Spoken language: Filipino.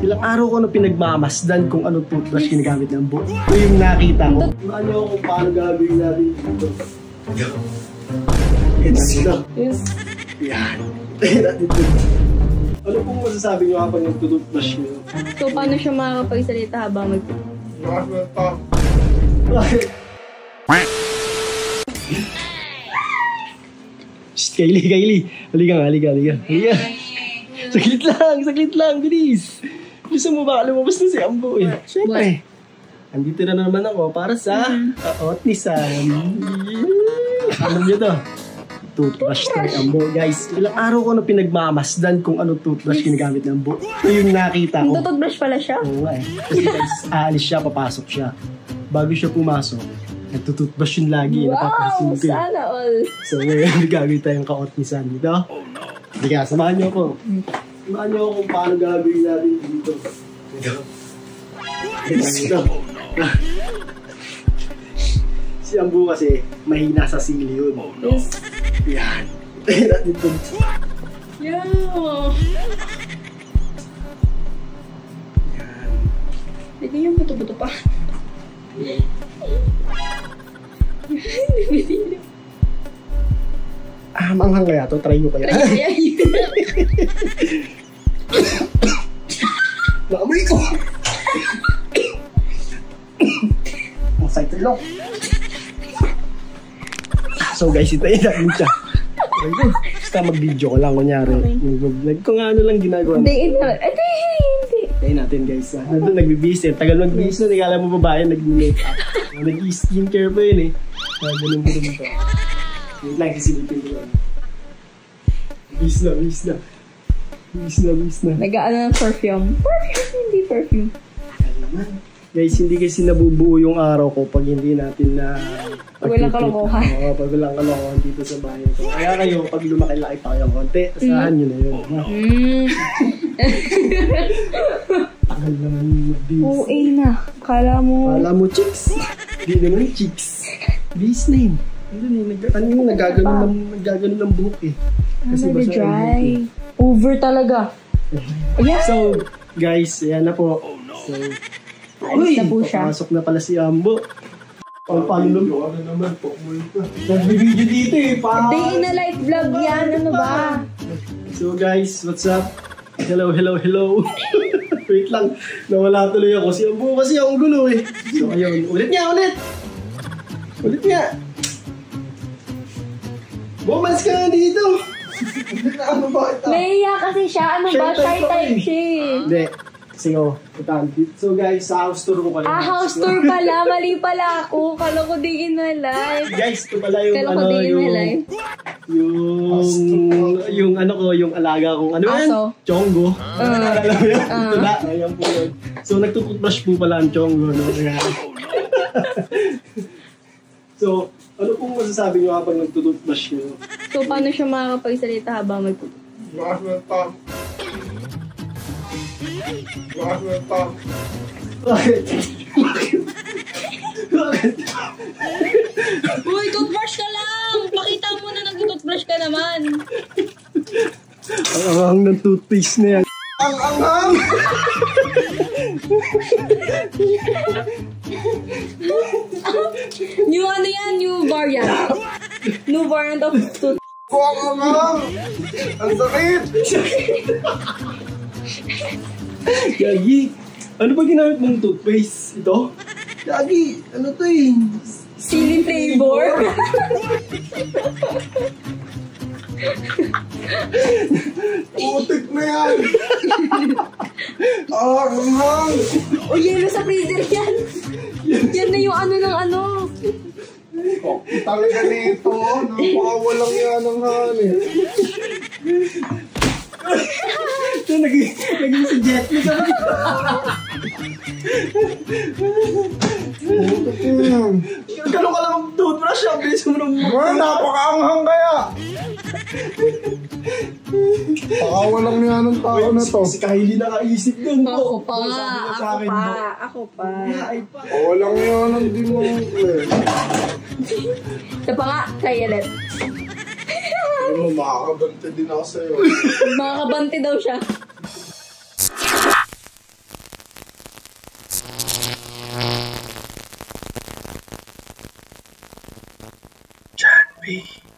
Ilang araw ko na pinagmamasdan kung anong toothbrush ginagamit ng buo. Ito yung nakita ko. Ano kung paano gagawin natin dito. Ito. Yes. Yan. Ano pong masasabi nyo kapag nag-toothbrush nyo? So, paano siya makakapagsalita habang Bakit? Shh, Kylie. Halika. Saglit lang, bilis. Gusto mo ba? Lumabas na si Ambo eh. Siyempre. Andito na naman ako para sa kaot ni Sam. Ano nyo to? Toothbrush na ni Ambo. Guys, ilang araw ko na pinagmamasdan kung anong toothbrush ginagamit ng Ambo. Ito yung nakita ko. toothbrush pala siya? Oo nga eh. Kasi guys, aalis siya, papasok siya. Bago siya pumasok, nagtutoothbrush yun lagi. Wow! Sana all. So ngayon, gagawin tayong kaot ni Sam dito. Sige, samahan niyo ako. Samahan niyo ako kung paano gagawin natin dito. Dito. Si Ambo kasi, mahina sa sili yun. Yes. Yan. Dito. Yeah. Hindi yung buto-buto pa. Manghang kaya to? Try nyo kaya? Naamoy ko! Ang sakit lang. So guys, itayin natin siya. Basta mag-video ko lang, kunyari. Mag-vlog ko nga ano lang ginagawa. Hindi. Itayin natin guys. Nandun nagbibis eh. Tagal magbibis na. Kala mo babae nag-makeup. Nag-skincare pa yun eh. Ganun ko naman pa. Wait lang, sisilipin ko lang. Bis na. Nag-ano ng perfume. Hindi perfume. Guys, hindi kasi nabubuo yung araw ko pag hindi natin na... Pag walang kalokohan. Oo, pag walang kalokohan dito sa bahay. So, kaya kayo, pag lumaki-laki pa kayo konti, asahan nyo na yun. Tagal naman yung mag-bis. Oo, na. Kala mo chicks. Hindi naman chicks. Bis name. Kanina nagagano ng buhok eh. Kasi basta dry. Over talaga. Yeah. So, guys, ayan na po. So, alis na po siya. Papasok na pala si Ambo. Paano naman po? Nagbibideo dito eh. Day in a life vlog yan. Ano ba? So guys, what's up? Hello. Wait lang. Nawala tuloy ako. Si Ambo kasi ang gulo eh. So ayun. Ulit nga. Bumalas ka na dito. Naiya kasi siya. Ano ba? Shy type siya. Hindi. So guys, sa house tour ko pala. House tour pala. Mali pala ako. Kala ko day in a life. Guys, ito pala yung Kala ko day in a life. Yung alaga kong Aso. Chongo. Alam mo yun? Tula. Ayan po yun. So nagtututbrush po pala ang Chongo. No? So, ano pong masasabi nyo kapag nagtututbrush nyo? So, paano siya makakapagsalita habang Bakit? Uy, toothbrush ka lang! Pakita mo na nag-toothbrush ka naman. Ang anghang ng toothpaste na yan. Ang anghang! New ano yan? New variant. New variant of toothpaste. Ang anghang! Ang sakit! Gagi, ano ba ginamit mong toothpaste? Ito? Gagi, ano to eh? Sili flavor? Putik na yan! Anghang! O yelo sa freezer yan! Yan na yung ano ng ano. Talaga nito, napakawalang yan ang hanin. Ito, naging si Jet. Gano'n ka lang toothbrush, ang bilis mo nung mukha. Napakaanghang kaya. Pakawalang nga ng tao na to. Si Kylie nakaisip yun. Ako pa. Pakawalang nga ng din mo. Ito pa nga, Kyelet. Makakabante din ako sa'yo. Makakabante daw siya.